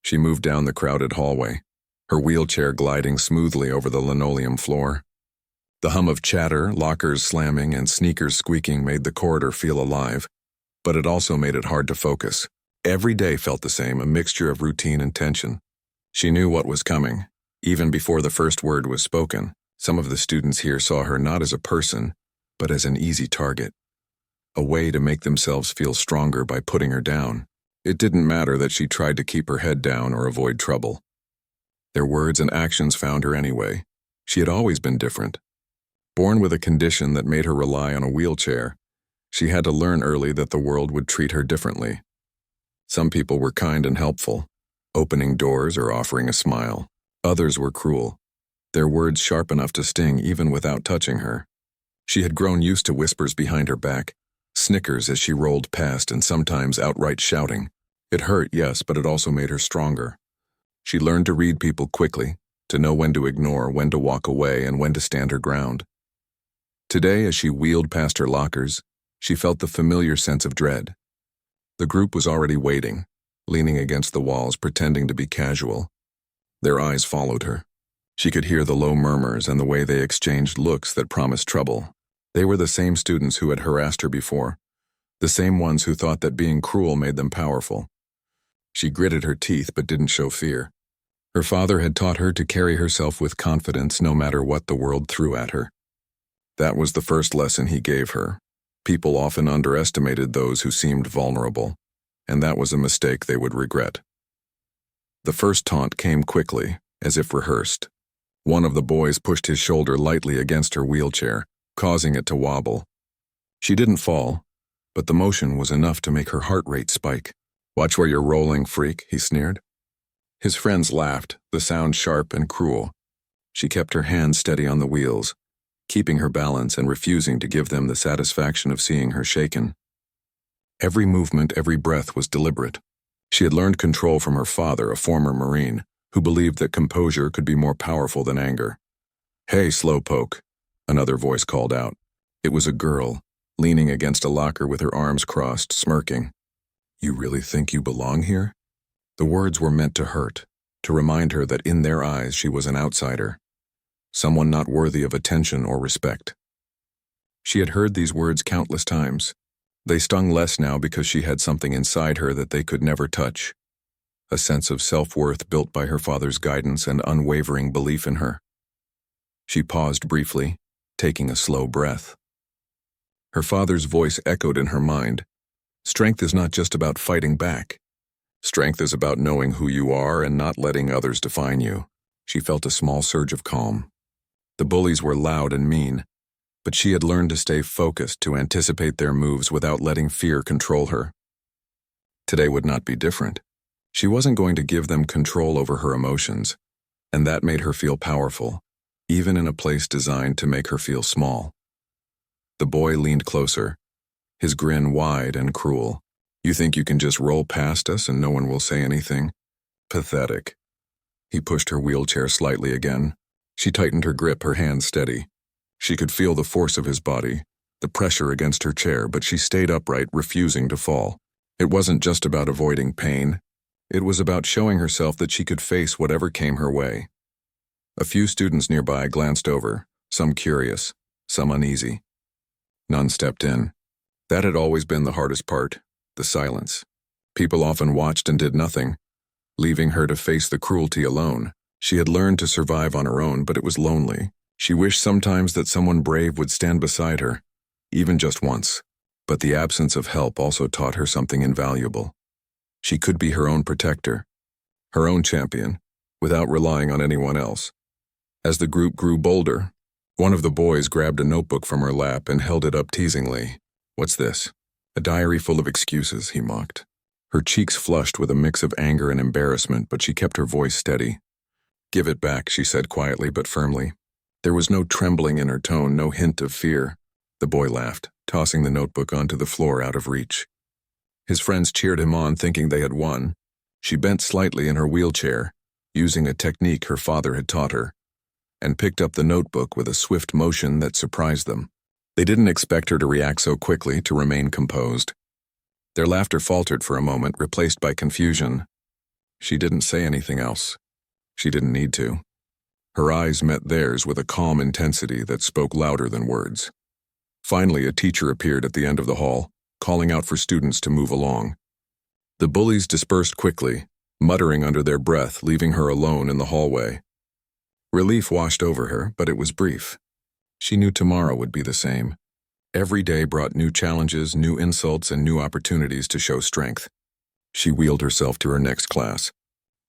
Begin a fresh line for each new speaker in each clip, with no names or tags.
She moved down the crowded hallway, her wheelchair gliding smoothly over the linoleum floor. The hum of chatter, lockers slamming, and sneakers squeaking made the corridor feel alive, but it also made it hard to focus. Every day felt the same, a mixture of routine and tension. She knew what was coming. Even before the first word was spoken, some of the students here saw her not as a person, but as an easy target. A way to make themselves feel stronger by putting her down. It didn't matter that she tried to keep her head down or avoid trouble. Their words and actions found her anyway. She had always been different. Born with a condition that made her rely on a wheelchair, she had to learn early that the world would treat her differently. Some people were kind and helpful, opening doors or offering a smile. Others were cruel, their words sharp enough to sting even without touching her. She had grown used to whispers behind her back, snickers as she rolled past, and sometimes outright shouting. It hurt, yes, but it also made her stronger. She learned to read people quickly, to know when to ignore, when to walk away, and when to stand her ground. Today, as she wheeled past her lockers, she felt the familiar sense of dread. The group was already waiting, leaning against the walls, pretending to be casual. Their eyes followed her. She could hear the low murmurs and the way they exchanged looks that promised trouble. They were the same students who had harassed her before, the same ones who thought that being cruel made them powerful. She gritted her teeth but didn't show fear. Her father had taught her to carry herself with confidence no matter what the world threw at her. That was the first lesson he gave her. People often underestimated those who seemed vulnerable, and that was a mistake they would regret. The first taunt came quickly, as if rehearsed. One of the boys pushed his shoulder lightly against her wheelchair, causing it to wobble. She didn't fall, but the motion was enough to make her heart rate spike. "Watch where you're rolling, freak," he sneered. His friends laughed, the sound sharp and cruel. She kept her hands steady on the wheels, keeping her balance and refusing to give them the satisfaction of seeing her shaken. Every movement, every breath was deliberate. She had learned control from her father, a former Marine, who believed that composure could be more powerful than anger. "Hey, slowpoke," another voice called out. It was a girl, leaning against a locker with her arms crossed, smirking. "You really think you belong here?" The words were meant to hurt, to remind her that in their eyes she was an outsider, someone not worthy of attention or respect. She had heard these words countless times. They stung less now because she had something inside her that they could never touch, a sense of self-worth built by her father's guidance and unwavering belief in her. She paused briefly, taking a slow breath. Her father's voice echoed in her mind. Strength is not just about fighting back. Strength is about knowing who you are and not letting others define you. She felt a small surge of calm. The bullies were loud and mean, but she had learned to stay focused, to anticipate their moves without letting fear control her. Today would not be different. She wasn't going to give them control over her emotions, and that made her feel powerful, even in a place designed to make her feel small. The boy leaned closer, his grin wide and cruel. "You think you can just roll past us and no one will say anything? Pathetic." He pushed her wheelchair slightly again. She tightened her grip, her hands steady. She could feel the force of his body, the pressure against her chair, but she stayed upright, refusing to fall. It wasn't just about avoiding pain. It was about showing herself that she could face whatever came her way. A few students nearby glanced over, some curious, some uneasy. None stepped in. That had always been the hardest part, the silence. People often watched and did nothing, leaving her to face the cruelty alone. She had learned to survive on her own, but it was lonely. She wished sometimes that someone brave would stand beside her, even just once. But the absence of help also taught her something invaluable. She could be her own protector, her own champion, without relying on anyone else. As the group grew bolder, one of the boys grabbed a notebook from her lap and held it up teasingly. "What's this?" "A diary full of excuses," he mocked. Her cheeks flushed with a mix of anger and embarrassment, but she kept her voice steady. "Give it back," she said quietly but firmly. There was no trembling in her tone, no hint of fear. The boy laughed, tossing the notebook onto the floor out of reach. His friends cheered him on, thinking they had won. She bent slightly in her wheelchair, using a technique her father had taught her, and picked up the notebook with a swift motion that surprised them. They didn't expect her to react so quickly, to remain composed. Their laughter faltered for a moment, replaced by confusion. She didn't say anything else. She didn't need to. Her eyes met theirs with a calm intensity that spoke louder than words. Finally, a teacher appeared at the end of the hall, calling out for students to move along. The bullies dispersed quickly, muttering under their breath, leaving her alone in the hallway. Relief washed over her, but it was brief. She knew tomorrow would be the same. Every day brought new challenges, new insults, and new opportunities to show strength. She wheeled herself to her next class.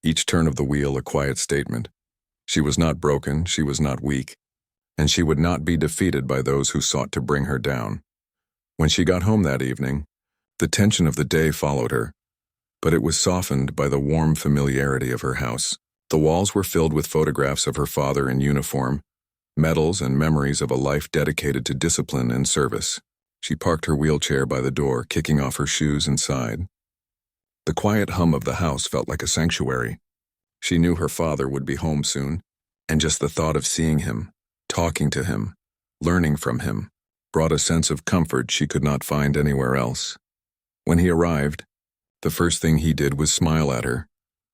Each turn of the wheel a quiet statement. She was not broken, she was not weak, and she would not be defeated by those who sought to bring her down. When she got home that evening, the tension of the day followed her, but it was softened by the warm familiarity of her house. The walls were filled with photographs of her father in uniform, medals and memories of a life dedicated to discipline and service. She parked her wheelchair by the door, kicking off her shoes and sighed. The quiet hum of the house felt like a sanctuary. She knew her father would be home soon, and just the thought of seeing him, talking to him, learning from him, brought a sense of comfort she could not find anywhere else. When he arrived, the first thing he did was smile at her,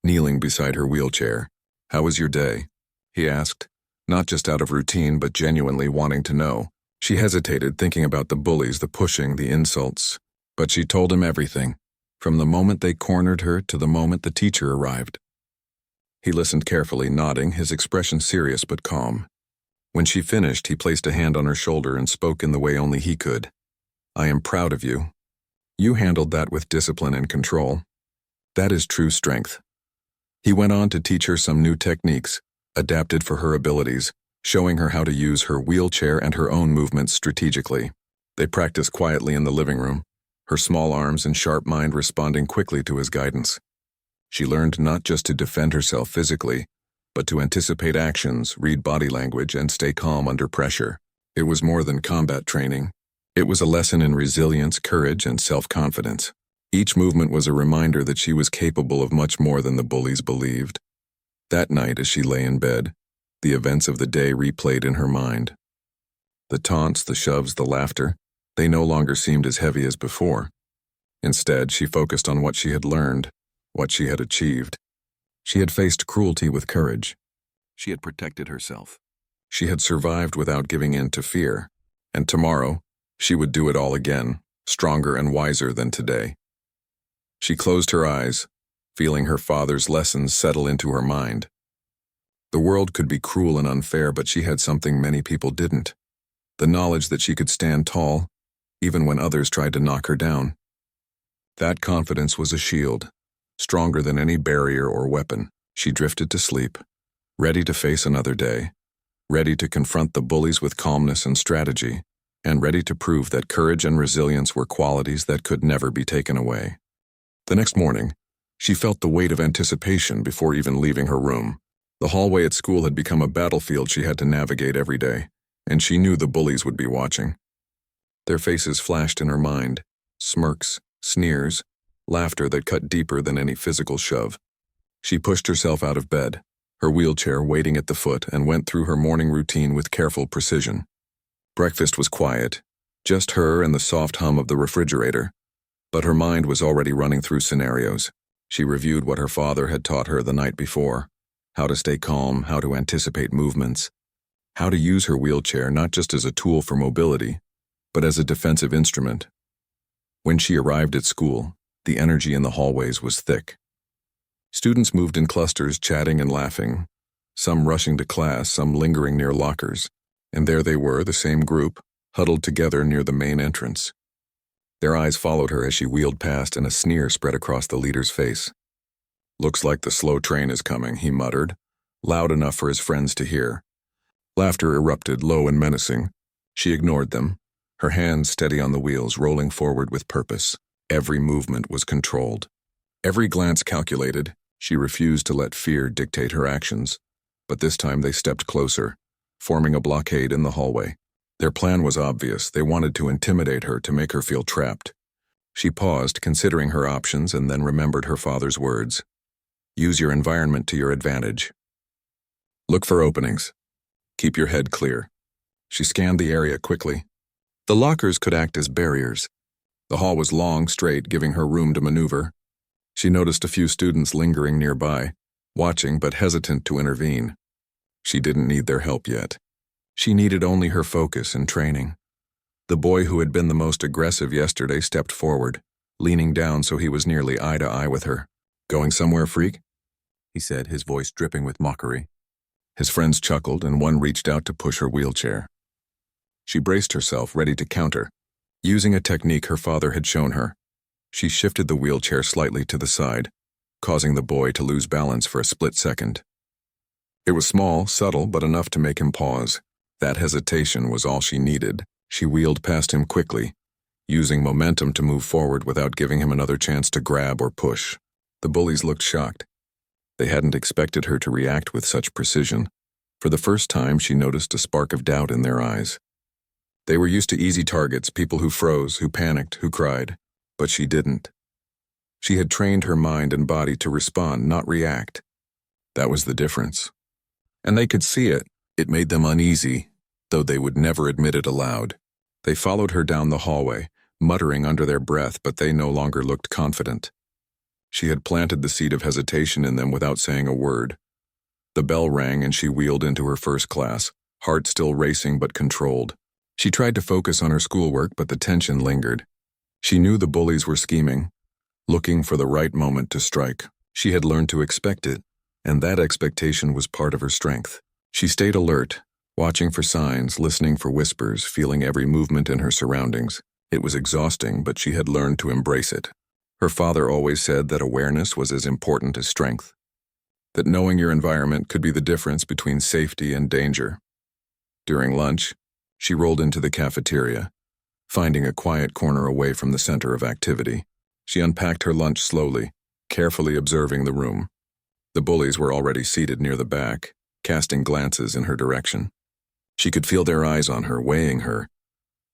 kneeling beside her wheelchair. "How was your day?" he asked, not just out of routine but genuinely wanting to know. She hesitated, thinking about the bullies, the pushing, the insults. But she told him everything, from the moment they cornered her to the moment the teacher arrived. He listened carefully, nodding, his expression serious but calm. When she finished, he placed a hand on her shoulder and spoke in the way only he could. "I am proud of you. You handled that with discipline and control. That is true strength." He went on to teach her some new techniques, adapted for her abilities, showing her how to use her wheelchair and her own movements strategically. They practiced quietly in the living room, her small arms and sharp mind responding quickly to his guidance. She learned not just to defend herself physically, but to anticipate actions, read body language, and stay calm under pressure. It was more than combat training. It was a lesson in resilience, courage, and self-confidence. Each movement was a reminder that she was capable of much more than the bullies believed. That night, as she lay in bed, the events of the day replayed in her mind. The taunts, the shoves, the laughter, they no longer seemed as heavy as before. Instead, she focused on what she had learned, what she had achieved. She had faced cruelty with courage. She had protected herself. She had survived without giving in to fear. And tomorrow, she would do it all again, stronger and wiser than today. She closed her eyes, feeling her father's lessons settle into her mind. The world could be cruel and unfair, but she had something many people didn't. The knowledge that she could stand tall, even when others tried to knock her down. That confidence was a shield, stronger than any barrier or weapon. She drifted to sleep, ready to face another day, ready to confront the bullies with calmness and strategy, and ready to prove that courage and resilience were qualities that could never be taken away. The next morning, she felt the weight of anticipation before even leaving her room. The hallway at school had become a battlefield she had to navigate every day, and she knew the bullies would be watching. Their faces flashed in her mind, smirks, sneers, laughter that cut deeper than any physical shove. She pushed herself out of bed, her wheelchair waiting at the foot, and went through her morning routine with careful precision. Breakfast was quiet, just her and the soft hum of the refrigerator, but her mind was already running through scenarios. She reviewed what her father had taught her the night before, how to stay calm, how to anticipate movements, how to use her wheelchair not just as a tool for mobility, but as a defensive instrument. When she arrived at school, the energy in the hallways was thick. Students moved in clusters, chatting and laughing, some rushing to class, some lingering near lockers, and there they were, the same group, huddled together near the main entrance. Their eyes followed her as she wheeled past, and a sneer spread across the leader's face. "Looks like the slow train is coming," he muttered, loud enough for his friends to hear. Laughter erupted, low and menacing. She ignored them, her hands steady on the wheels, rolling forward with purpose. Every movement was controlled. Every glance calculated. She refused to let fear dictate her actions. But this time they stepped closer, forming a blockade in the hallway. Their plan was obvious. They wanted to intimidate her, to make her feel trapped. She paused, considering her options, and then remembered her father's words. Use your environment to your advantage. Look for openings. Keep your head clear. She scanned the area quickly. The lockers could act as barriers. The hall was long, straight, giving her room to maneuver. She noticed a few students lingering nearby, watching but hesitant to intervene. She didn't need their help yet. She needed only her focus and training. The boy who had been the most aggressive yesterday stepped forward, leaning down so he was nearly eye to eye with her. "Going somewhere, freak?" he said, his voice dripping with mockery. His friends chuckled, and one reached out to push her wheelchair. She braced herself, ready to counter. Using a technique her father had shown her, she shifted the wheelchair slightly to the side, causing the boy to lose balance for a split second. It was small, subtle, but enough to make him pause. That hesitation was all she needed. She wheeled past him quickly, using momentum to move forward without giving him another chance to grab or push. The bullies looked shocked. They hadn't expected her to react with such precision. For the first time, she noticed a spark of doubt in their eyes. They were used to easy targets, people who froze, who panicked, who cried. But she didn't. She had trained her mind and body to respond, not react. That was the difference. And they could see it. It made them uneasy, though they would never admit it aloud. They followed her down the hallway, muttering under their breath, but they no longer looked confident. She had planted the seed of hesitation in them without saying a word. The bell rang and she wheeled into her first class, heart still racing but controlled. She tried to focus on her schoolwork, but the tension lingered. She knew the bullies were scheming, looking for the right moment to strike. She had learned to expect it, and that expectation was part of her strength. She stayed alert, watching for signs, listening for whispers, feeling every movement in her surroundings. It was exhausting, but she had learned to embrace it. Her father always said that awareness was as important as strength, that knowing your environment could be the difference between safety and danger. During lunch, she rolled into the cafeteria, finding a quiet corner away from the center of activity. She unpacked her lunch slowly, carefully observing the room. The bullies were already seated near the back, casting glances in her direction. She could feel their eyes on her, weighing her,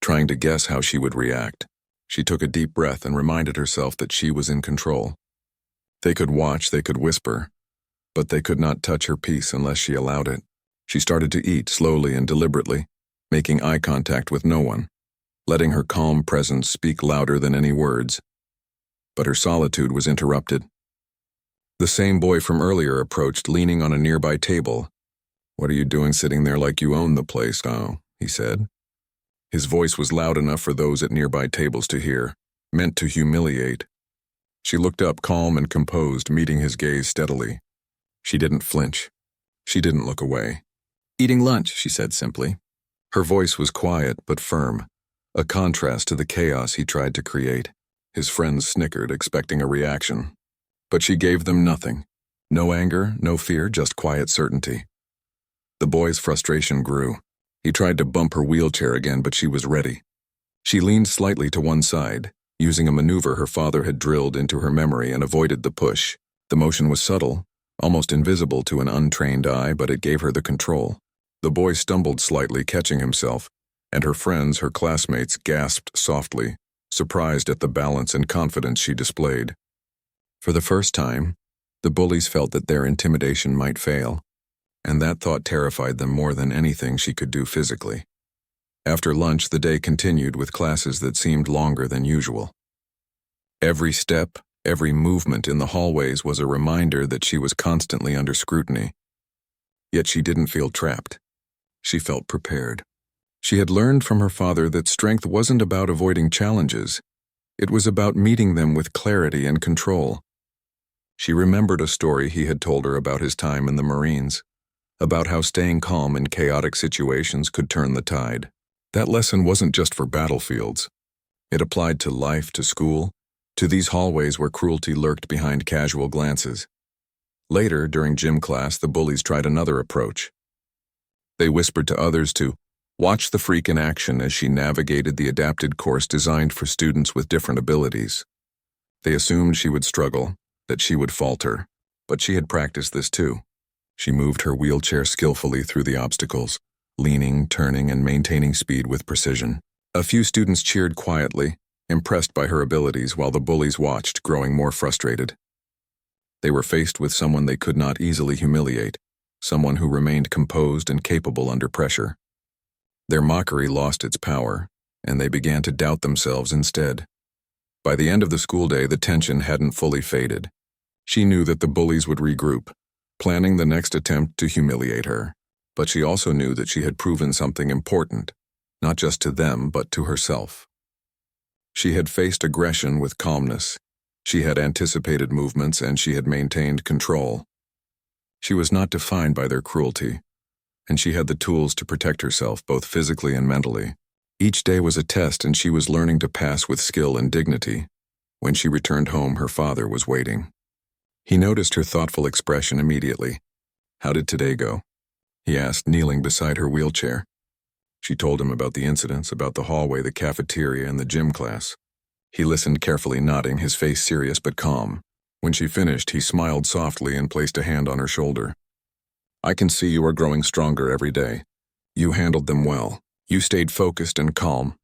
trying to guess how she would react. She took a deep breath and reminded herself that she was in control. They could watch, they could whisper, but they could not touch her peace unless she allowed it. She started to eat slowly and deliberately, making eye contact with no one, letting her calm presence speak louder than any words. But her solitude was interrupted. The same boy from earlier approached, leaning on a nearby table. "What are you doing sitting there like you own the place, oh?" he said. His voice was loud enough for those at nearby tables to hear, meant to humiliate. She looked up, calm and composed, meeting his gaze steadily. She didn't flinch. She didn't look away. "Eating lunch," she said simply. Her voice was quiet but firm, a contrast to the chaos he tried to create. His friends snickered, expecting a reaction. But she gave them nothing. No anger, no fear, just quiet certainty. The boy's frustration grew. He tried to bump her wheelchair again, but she was ready. She leaned slightly to one side, using a maneuver her father had drilled into her memory, and avoided the push. The motion was subtle, almost invisible to an untrained eye, but it gave her the control. The boy stumbled slightly, catching himself, and her friends, her classmates, gasped softly, surprised at the balance and confidence she displayed. For the first time, the bullies felt that their intimidation might fail, and that thought terrified them more than anything she could do physically. After lunch, the day continued with classes that seemed longer than usual. Every step, every movement in the hallways was a reminder that she was constantly under scrutiny. Yet she didn't feel trapped. She felt prepared. She had learned from her father that strength wasn't about avoiding challenges. It was about meeting them with clarity and control. She remembered a story he had told her about his time in the Marines, about how staying calm in chaotic situations could turn the tide. That lesson wasn't just for battlefields. It applied to life, to school, to these hallways where cruelty lurked behind casual glances. Later, during gym class, the bullies tried another approach. They whispered to others to watch the freak in action as she navigated the adapted course designed for students with different abilities. They assumed she would struggle, that she would falter, but she had practiced this too. She moved her wheelchair skillfully through the obstacles, leaning, turning, and maintaining speed with precision. A few students cheered quietly, impressed by her abilities, while the bullies watched, growing more frustrated. They were faced with someone they could not easily humiliate, someone who remained composed and capable under pressure. Their mockery lost its power, and they began to doubt themselves instead. By the end of the school day, the tension hadn't fully faded. She knew that the bullies would regroup, planning the next attempt to humiliate her. But she also knew that she had proven something important, not just to them, but to herself. She had faced aggression with calmness. She had anticipated movements, and she had maintained control. She was not defined by their cruelty, and she had the tools to protect herself both physically and mentally. Each day was a test, and she was learning to pass with skill and dignity. When she returned home, her father was waiting. He noticed her thoughtful expression immediately. "How did today go?" he asked, kneeling beside her wheelchair. She told him about the incidents, about the hallway, the cafeteria, and the gym class. He listened carefully, nodding, his face serious but calm. When she finished, he smiled softly and placed a hand on her shoulder. "I can see you are growing stronger every day. You handled them well. You stayed focused and calm.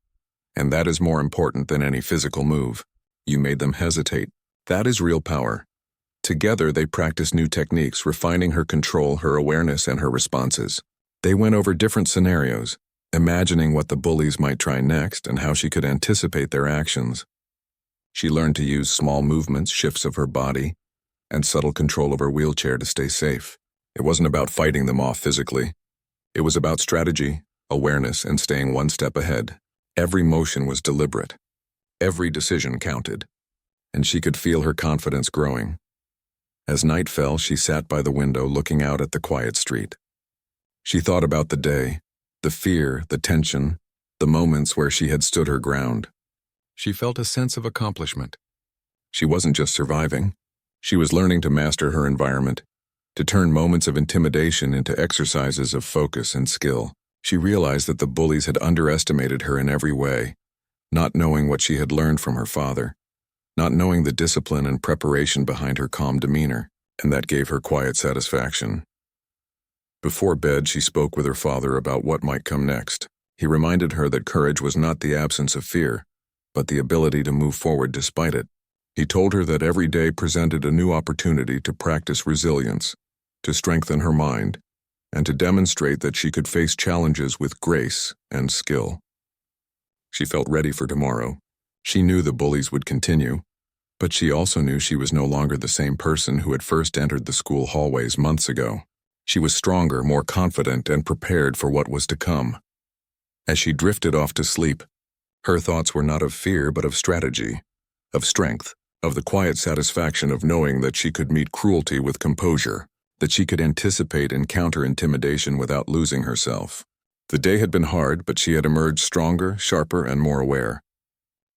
And that is more important than any physical move. You made them hesitate. That is real power." Together, they practiced new techniques, refining her control, her awareness, and her responses. They went over different scenarios, imagining what the bullies might try next and how she could anticipate their actions. She learned to use small movements, shifts of her body, and subtle control of her wheelchair to stay safe. It wasn't about fighting them off physically. It was about strategy, awareness, and staying one step ahead. Every motion was deliberate. Every decision counted. And she could feel her confidence growing. As night fell, she sat by the window looking out at the quiet street. She thought about the day, the fear, the tension, the moments where she had stood her ground. She felt a sense of accomplishment. She wasn't just surviving. She was learning to master her environment, to turn moments of intimidation into exercises of focus and skill. She realized that the bullies had underestimated her in every way, not knowing what she had learned from her father, not knowing the discipline and preparation behind her calm demeanor, and that gave her quiet satisfaction. Before bed, she spoke with her father about what might come next. He reminded her that courage was not the absence of fear, but the ability to move forward despite it. He told her that every day presented a new opportunity to practice resilience, to strengthen her mind, and to demonstrate that she could face challenges with grace and skill. She felt ready for tomorrow. She knew the bullies would continue, but she also knew she was no longer the same person who had first entered the school hallways months ago. She was stronger, more confident, and prepared for what was to come. As she drifted off to sleep, her thoughts were not of fear but of strategy, of strength, of the quiet satisfaction of knowing that she could meet cruelty with composure, that she could anticipate and counter intimidation without losing herself. The day had been hard, but she had emerged stronger, sharper, and more aware.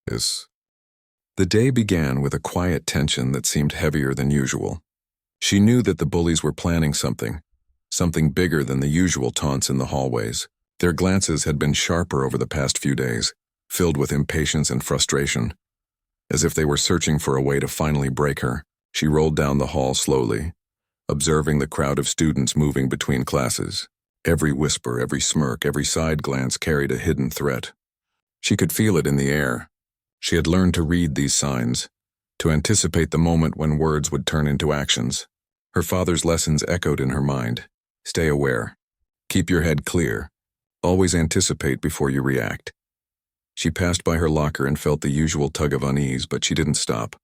The day began with a quiet tension that seemed heavier than usual. She knew that the bullies were planning something bigger than the usual taunts in the hallways. Their glances had been sharper over the past few days, filled with impatience and frustration. As if they were searching for a way to finally break her, she rolled down the hall slowly, observing the crowd of students moving between classes. Every whisper, every smirk, every side glance carried a hidden threat. She could feel it in the air. She had learned to read these signs, to anticipate the moment when words would turn into actions. Her father's lessons echoed in her mind. Stay aware. Keep your head clear. Always anticipate before you react. She passed by her locker and felt the usual tug of unease, but she didn't stop.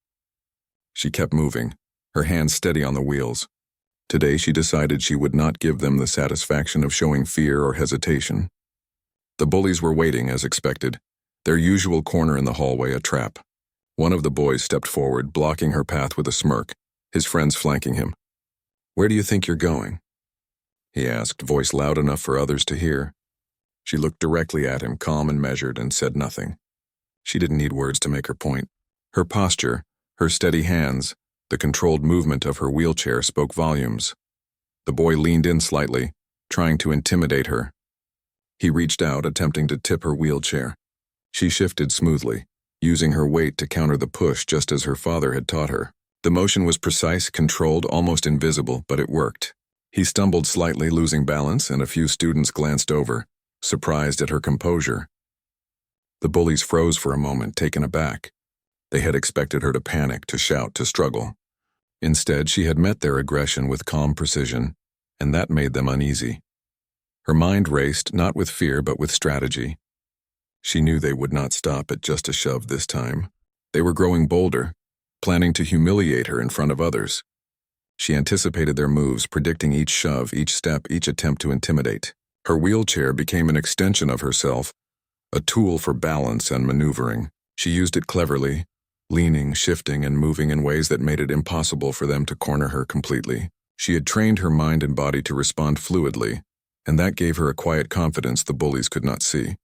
She kept moving, her hands steady on the wheels. Today she decided she would not give them the satisfaction of showing fear or hesitation. The bullies were waiting as expected, their usual corner in the hallway a trap. One of the boys stepped forward, blocking her path with a smirk, his friends flanking him. "Where do you think you're going?" he asked, voice loud enough for others to hear. She looked directly at him, calm and measured, and said nothing. She didn't need words to make her point. Her posture, her steady hands, the controlled movement of her wheelchair spoke volumes. The boy leaned in slightly, trying to intimidate her. He reached out, attempting to tip her wheelchair. She shifted smoothly, using her weight to counter the push just as her father had taught her. The motion was precise, controlled, almost invisible, but it worked. He stumbled slightly, losing balance, and a few students glanced over, surprised at her composure. The bullies froze for a moment, taken aback. They had expected her to panic, to shout, to struggle. Instead, she had met their aggression with calm precision, and that made them uneasy. Her mind raced, not with fear but with strategy. She knew they would not stop at just a shove this time. They were growing bolder, planning to humiliate her in front of others. She anticipated their moves, predicting each shove, each step, each attempt to intimidate. Her wheelchair became an extension of herself, a tool for balance and maneuvering. She used it cleverly, leaning, shifting, and moving in ways that made it impossible for them to corner her completely. She had trained her mind and body to respond fluidly, and that gave her a quiet confidence the bullies could not see.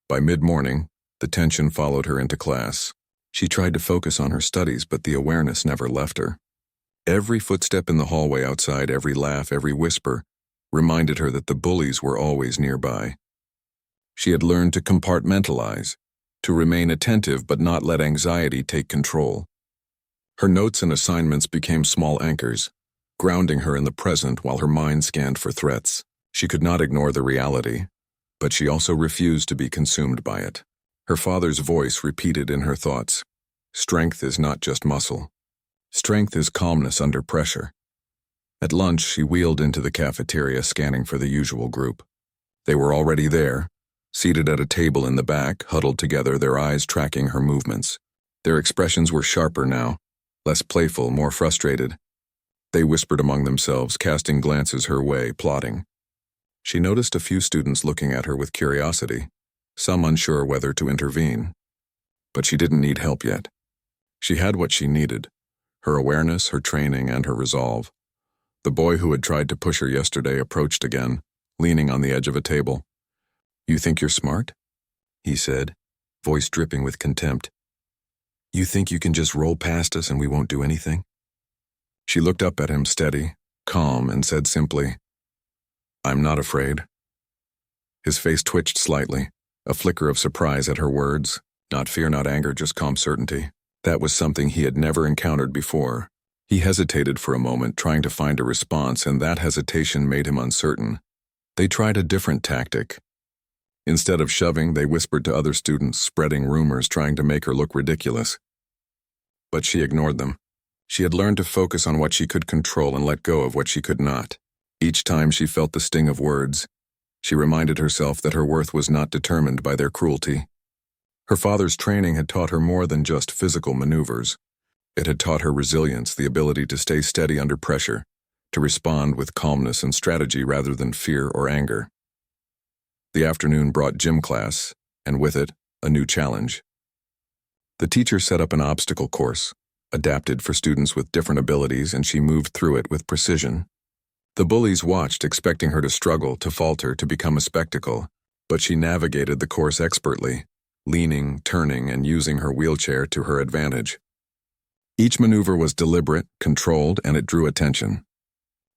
By mid-morning, the tension followed her into class. She tried to focus on her studies, but the awareness never left her. Every footstep in the hallway outside, every laugh, every whisper, reminded her that the bullies were always nearby. She had learned to compartmentalize, to remain attentive but not let anxiety take control. Her notes and assignments became small anchors, grounding her in the present while her mind scanned for threats. She could not ignore the reality, but she also refused to be consumed by it. Her father's voice repeated in her thoughts, "Strength is not just muscle. Strength is calmness under pressure." At lunch, she wheeled into the cafeteria, scanning for the usual group. They were already there, seated at a table in the back, huddled together, their eyes tracking her movements. Their expressions were sharper now, less playful, more frustrated. They whispered among themselves, casting glances her way, plotting. She noticed a few students looking at her with curiosity, some unsure whether to intervene. But she didn't need help yet. She had what she needed: her awareness, her training, and her resolve. The boy who had tried to push her yesterday approached again, leaning on the edge of a table. "You think you're smart?" he said, voice dripping with contempt. "You think you can just roll past us and we won't do anything?" She looked up at him, steady, calm, and said simply, "I'm not afraid." His face twitched slightly, a flicker of surprise at her words. Not fear, not anger, just calm certainty. That was something he had never encountered before. He hesitated for a moment, trying to find a response, and that hesitation made him uncertain. They tried a different tactic. Instead of shoving, they whispered to other students, spreading rumors, trying to make her look ridiculous. But she ignored them. She had learned to focus on what she could control and let go of what she could not. Each time she felt the sting of words, she reminded herself that her worth was not determined by their cruelty. Her father's training had taught her more than just physical maneuvers. It had taught her resilience, the ability to stay steady under pressure, to respond with calmness and strategy rather than fear or anger. The afternoon brought gym class, and with it, a new challenge. The teacher set up an obstacle course, adapted for students with different abilities, and she moved through it with precision. The bullies watched, expecting her to struggle, to falter, to become a spectacle, but she navigated the course expertly, leaning, turning, and using her wheelchair to her advantage. Each maneuver was deliberate, controlled, and it drew attention.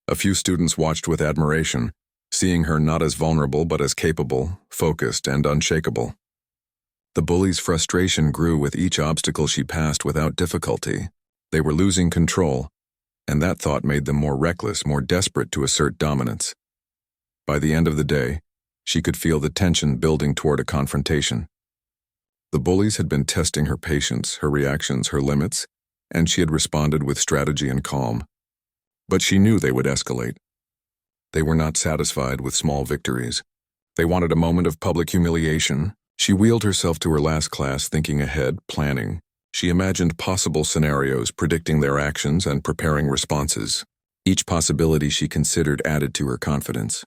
A few students watched with admiration, seeing her not as vulnerable but as capable, focused, and unshakable. The bullies' frustration grew with each obstacle she passed without difficulty. They were losing control, and that thought made them more reckless, more desperate to assert dominance. By the end of the day, she could feel the tension building toward a confrontation. The bullies had been testing her patience, her reactions, her limits, and she had responded with strategy and calm. But she knew they would escalate. They were not satisfied with small victories. They wanted a moment of public humiliation. She wheeled herself to her last class, thinking ahead, planning. She imagined possible scenarios, predicting their actions and preparing responses. Each possibility she considered added to her confidence.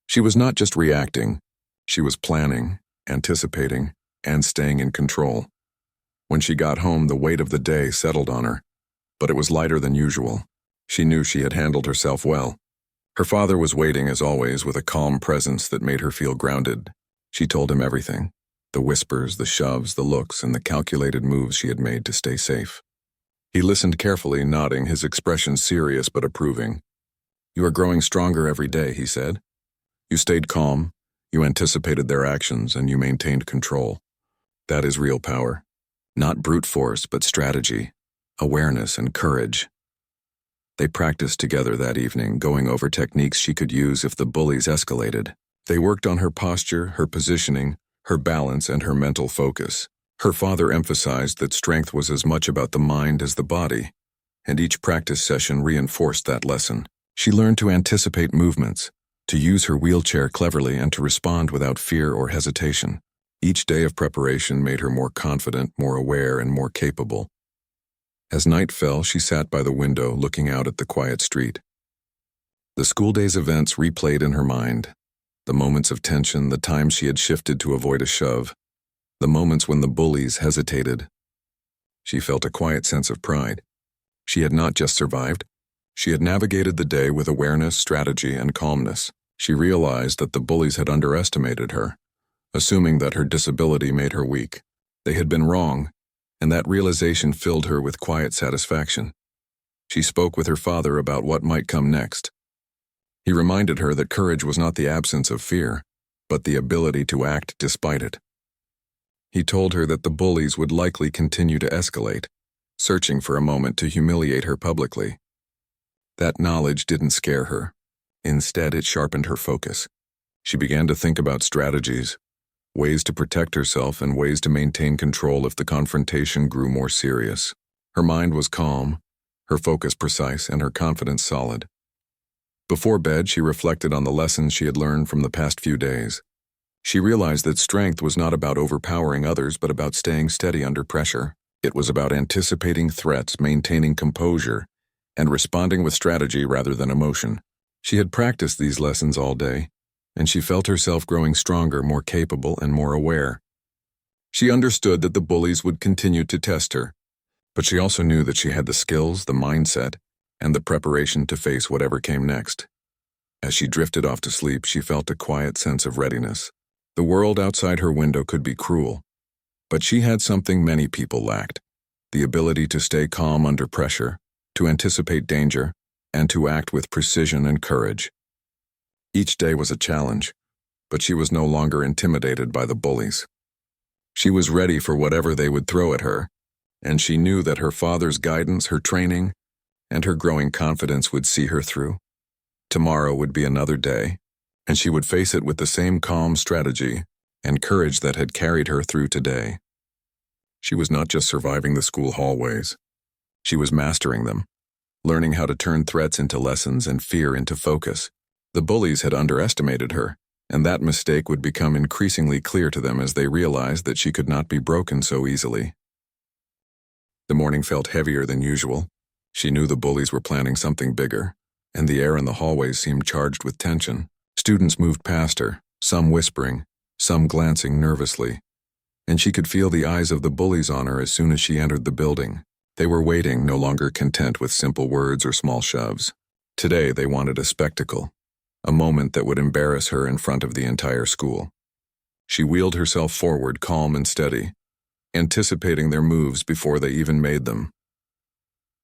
She was not just reacting. She was planning, anticipating, and staying in control. When she got home, the weight of the day settled on her, but it was lighter than usual. She knew she had handled herself well. Her father was waiting, as always, with a calm presence that made her feel grounded. She told him everything: the whispers, the shoves, the looks, and the calculated moves she had made to stay safe. He listened carefully, nodding, his expression serious but approving. "You are growing stronger every day," he said. "You stayed calm, you anticipated their actions, and you maintained control. That is real power. Not brute force, but strategy, awareness, and courage." They practiced together that evening, going over techniques she could use if the bullies escalated. They worked on her posture, her positioning, her balance, and her mental focus. Her father emphasized that strength was as much about the mind as the body, and each practice session reinforced that lesson. She learned to anticipate movements, to use her wheelchair cleverly, and to respond without fear or hesitation. Each day of preparation made her more confident, more aware, and more capable. As night fell, she sat by the window, looking out at the quiet street. The school day's events replayed in her mind. The moments of tension, the times she had shifted to avoid a shove, the moments when the bullies hesitated. She felt a quiet sense of pride. She had not just survived. She had navigated the day with awareness, strategy, and calmness. She realized that the bullies had underestimated her, assuming that her disability made her weak. They had been wrong, and that realization filled her with quiet satisfaction. She spoke with her father about what might come next. He reminded her that courage was not the absence of fear, but the ability to act despite it. He told her that the bullies would likely continue to escalate, searching for a moment to humiliate her publicly. That knowledge didn't scare her. Instead, it sharpened her focus. She began to think about strategies, ways to protect herself and ways to maintain control if the confrontation grew more serious. Her mind was calm, her focus precise, and her confidence solid. Before bed, she reflected on the lessons she had learned from the past few days. She realized that strength was not about overpowering others, but about staying steady under pressure. It was about anticipating threats, maintaining composure, and responding with strategy rather than emotion. She had practiced these lessons all day, and she felt herself growing stronger, more capable, and more aware. She understood that the bullies would continue to test her, but she also knew that she had the skills, the mindset, and the preparation to face whatever came next. As she drifted off to sleep, she felt a quiet sense of readiness. The world outside her window could be cruel, but she had something many people lacked: the ability to stay calm under pressure, to anticipate danger, and to act with precision and courage. Each day was a challenge, but she was no longer intimidated by the bullies. She was ready for whatever they would throw at her, and she knew that her father's guidance, her training, and her growing confidence would see her through. Tomorrow would be another day, and she would face it with the same calm strategy and courage that had carried her through today. She was not just surviving the school hallways. She was mastering them, learning how to turn threats into lessons and fear into focus. The bullies had underestimated her, and that mistake would become increasingly clear to them as they realized that she could not be broken so easily. The morning felt heavier than usual. She knew the bullies were planning something bigger, and the air in the hallways seemed charged with tension. Students moved past her, some whispering, some glancing nervously, and she could feel the eyes of the bullies on her as soon as she entered the building. They were waiting, no longer content with simple words or small shoves. Today they wanted a spectacle, a moment that would embarrass her in front of the entire school. She wheeled herself forward, calm and steady, anticipating their moves before they even made them.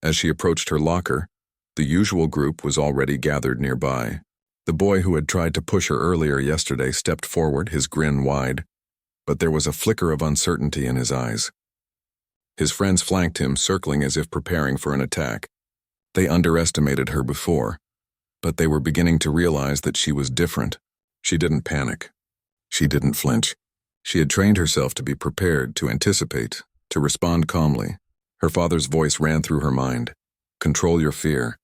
As she approached her locker, the usual group was already gathered nearby. The boy who had tried to push her earlier yesterday stepped forward, his grin wide, but there was a flicker of uncertainty in his eyes. His friends flanked him, circling as if preparing for an attack. They underestimated her before, but they were beginning to realize that she was different. She didn't panic. She didn't flinch. She had trained herself to be prepared, to anticipate, to respond calmly. Her father's voice ran through her mind. Control your fear.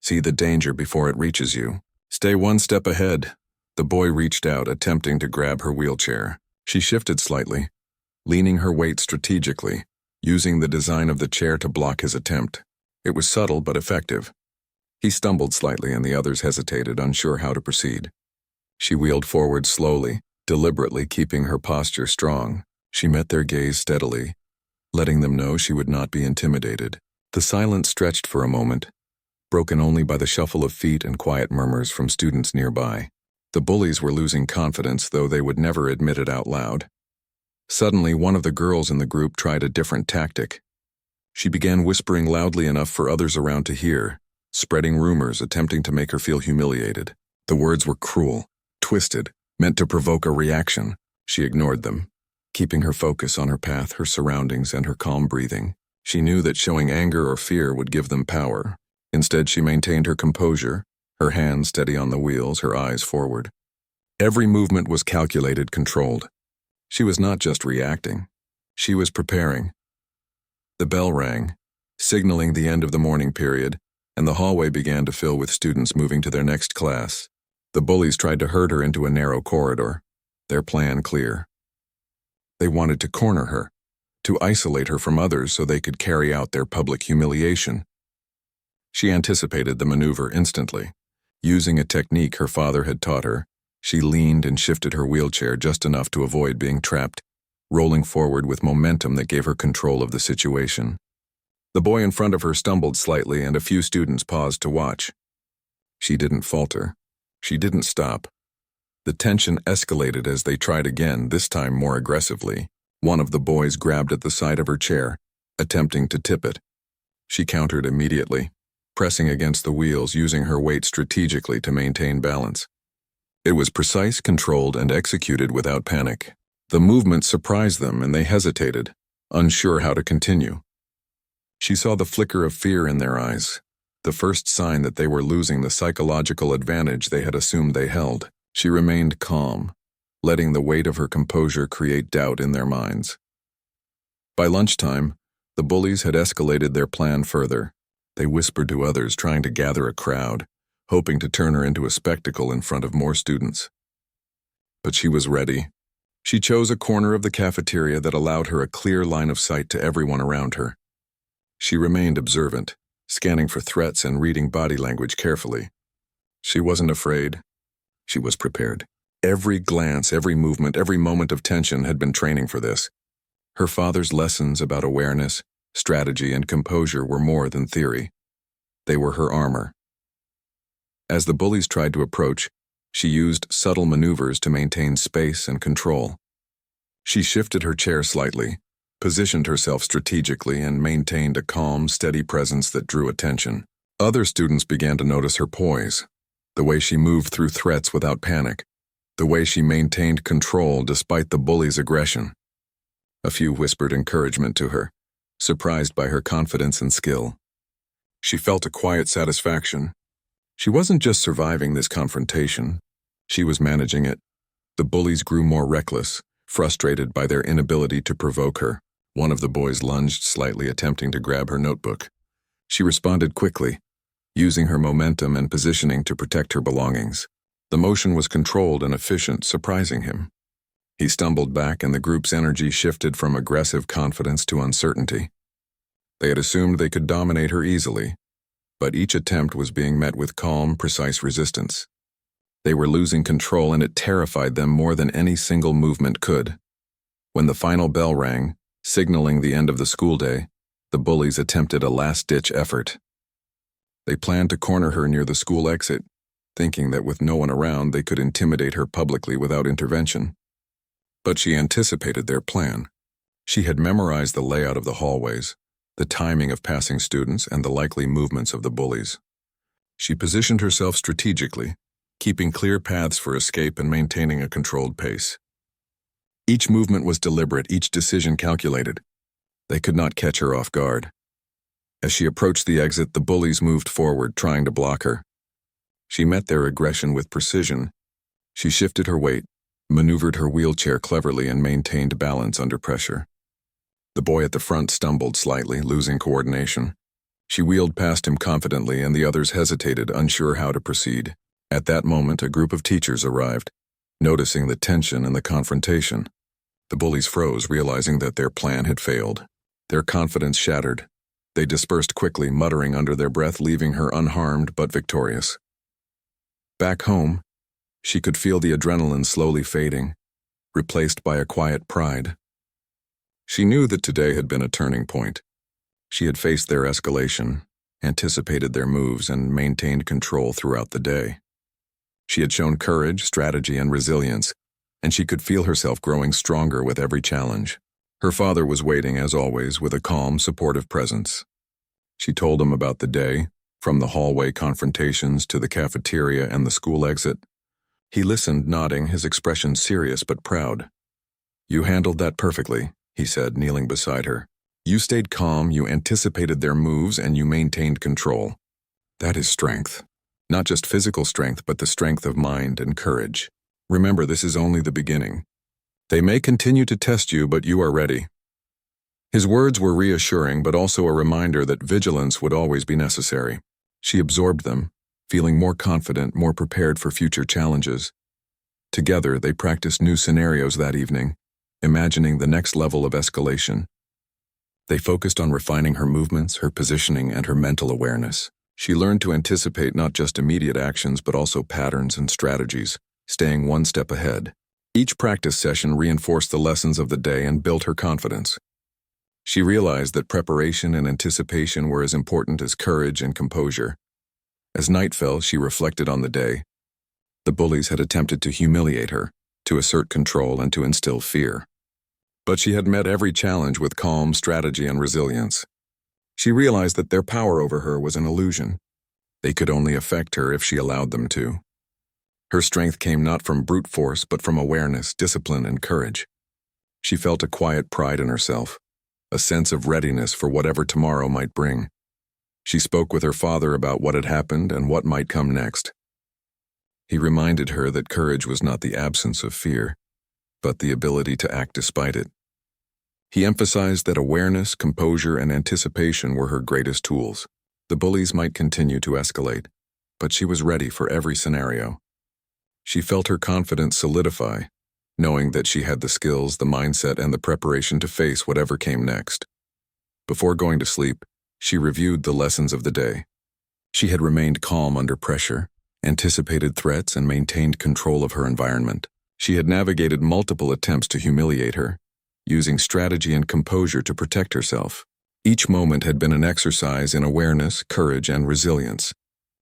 See the danger before it reaches you. Stay one step ahead. The boy reached out, attempting to grab her wheelchair. She shifted slightly, leaning her weight strategically, using the design of the chair to block his attempt. It was subtle but effective. He stumbled slightly and the others hesitated, unsure how to proceed. She wheeled forward slowly, deliberately keeping her posture strong. She met their gaze steadily, letting them know she would not be intimidated. The silence stretched for a moment, broken only by the shuffle of feet and quiet murmurs from students nearby. The bullies were losing confidence, though they would never admit it out loud. Suddenly, one of the girls in the group tried a different tactic. She began whispering loudly enough for others around to hear, spreading rumors, attempting to make her feel humiliated. The words were cruel, twisted, meant to provoke a reaction. She ignored them, keeping her focus on her path, her surroundings, and her calm breathing. She knew that showing anger or fear would give them power. Instead, she maintained her composure, her hands steady on the wheels, her eyes forward. Every movement was calculated, controlled. She was not just reacting. She was preparing. The bell rang, signaling the end of the morning period, and the hallway began to fill with students moving to their next class. The bullies tried to herd her into a narrow corridor, their plan clear. They wanted to corner her, to isolate her from others so they could carry out their public humiliation. She anticipated the maneuver instantly. Using a technique her father had taught her, she leaned and shifted her wheelchair just enough to avoid being trapped, rolling forward with momentum that gave her control of the situation. The boy in front of her stumbled slightly and a few students paused to watch. She didn't falter. She didn't stop. The tension escalated as they tried again, this time more aggressively. One of the boys grabbed at the side of her chair, attempting to tip it. She countered immediately, pressing against the wheels, using her weight strategically to maintain balance. It was precise, controlled, and executed without panic. The movement surprised them and they hesitated, unsure how to continue. She saw the flicker of fear in their eyes, the first sign that they were losing the psychological advantage they had assumed they held. She remained calm, letting the weight of her composure create doubt in their minds. By lunchtime, the bullies had escalated their plan further. They whispered to others, trying to gather a crowd, hoping to turn her into a spectacle in front of more students. But she was ready. She chose a corner of the cafeteria that allowed her a clear line of sight to everyone around her. She remained observant, scanning for threats and reading body language carefully. She wasn't afraid. She was prepared. Every glance, every movement, every moment of tension had been training for this. Her father's lessons about awareness, strategy, and composure were more than theory. They were her armor. As the bullies tried to approach, she used subtle maneuvers to maintain space and control. She shifted her chair slightly, positioned herself strategically, and maintained a calm, steady presence that drew attention. Other students began to notice her poise, the way she moved through threats without panic, the way she maintained control despite the bullies' aggression. A few whispered encouragement to her, surprised by her confidence and skill. She felt a quiet satisfaction. She wasn't just surviving this confrontation, she was managing it. The bullies grew more reckless, frustrated by their inability to provoke her. One of the boys lunged slightly, attempting to grab her notebook. She responded quickly, using her momentum and positioning to protect her belongings. The motion was controlled and efficient, surprising him. He stumbled back and the group's energy shifted from aggressive confidence to uncertainty. They had assumed they could dominate her easily, but each attempt was being met with calm, precise resistance. They were losing control and it terrified them more than any single movement could. When the final bell rang, signaling the end of the school day, the bullies attempted a last-ditch effort. They planned to corner her near the school exit, thinking that with no one around they could intimidate her publicly without intervention. But she anticipated their plan. She had memorized the layout of the hallways, the timing of passing students, and the likely movements of the bullies. She positioned herself strategically, keeping clear paths for escape and maintaining a controlled pace. Each movement was deliberate, each decision calculated. They could not catch her off guard. As she approached the exit, the bullies moved forward, trying to block her. She met their aggression with precision. She shifted her weight, maneuvered her wheelchair cleverly, and maintained balance under pressure. The boy at the front stumbled slightly, losing coordination. She wheeled past him confidently, and the others hesitated, unsure how to proceed. At that moment, a group of teachers arrived, noticing the tension and the confrontation. The bullies froze, realizing that their plan had failed. Their confidence shattered. They dispersed quickly, muttering under their breath, leaving her unharmed but victorious. Back home, she could feel the adrenaline slowly fading, replaced by a quiet pride. She knew that today had been a turning point. She had faced their escalation, anticipated their moves, and maintained control throughout the day. She had shown courage, strategy, and resilience, and she could feel herself growing stronger with every challenge. Her father was waiting, as always, with a calm, supportive presence. She told him about the day, from the hallway confrontations to the cafeteria and the school exit. He listened, nodding, his expression serious but proud. "You handled that perfectly," he said, kneeling beside her. "You stayed calm, you anticipated their moves, and you maintained control. That is strength. Not just physical strength, but the strength of mind and courage. Remember, this is only the beginning. They may continue to test you, but you are ready." His words were reassuring, but also a reminder that vigilance would always be necessary. She absorbed them, feeling more confident, more prepared for future challenges. Together, they practiced new scenarios that evening, imagining the next level of escalation. They focused on refining her movements, her positioning, and her mental awareness. She learned to anticipate not just immediate actions but also patterns and strategies, staying one step ahead. Each practice session reinforced the lessons of the day and built her confidence. She realized that preparation and anticipation were as important as courage and composure. As night fell, she reflected on the day. The bullies had attempted to humiliate her, to assert control, and to instill fear. But she had met every challenge with calm, strategy, and resilience. She realized that their power over her was an illusion. They could only affect her if she allowed them to. Her strength came not from brute force but from awareness, discipline, and courage. She felt a quiet pride in herself, a sense of readiness for whatever tomorrow might bring. She spoke with her father about what had happened and what might come next. He reminded her that courage was not the absence of fear, but the ability to act despite it. He emphasized that awareness, composure, and anticipation were her greatest tools. The bullies might continue to escalate, but she was ready for every scenario. She felt her confidence solidify, knowing that she had the skills, the mindset, and the preparation to face whatever came next. Before going to sleep, she reviewed the lessons of the day. She had remained calm under pressure, anticipated threats, and maintained control of her environment. She had navigated multiple attempts to humiliate her, using strategy and composure to protect herself. Each moment had been an exercise in awareness, courage, and resilience.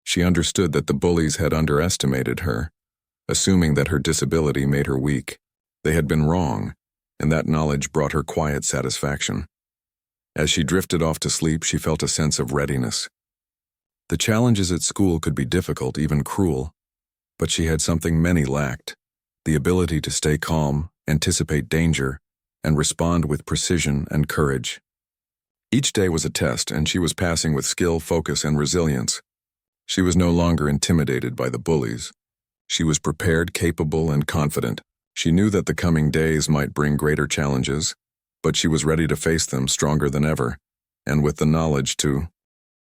She understood that the bullies had underestimated her, assuming that her disability made her weak. They had been wrong, and that knowledge brought her quiet satisfaction. As she drifted off to sleep, she felt a sense of readiness. The challenges at school could be difficult, even cruel, but she had something many lacked: the ability to stay calm, anticipate danger, and respond with precision and courage. Each day was a test, and she was passing with skill, focus, and resilience. She was no longer intimidated by the bullies. She was prepared, capable, and confident. She knew that the coming days might bring greater challenges, but she was ready to face them stronger than ever, and with the knowledge to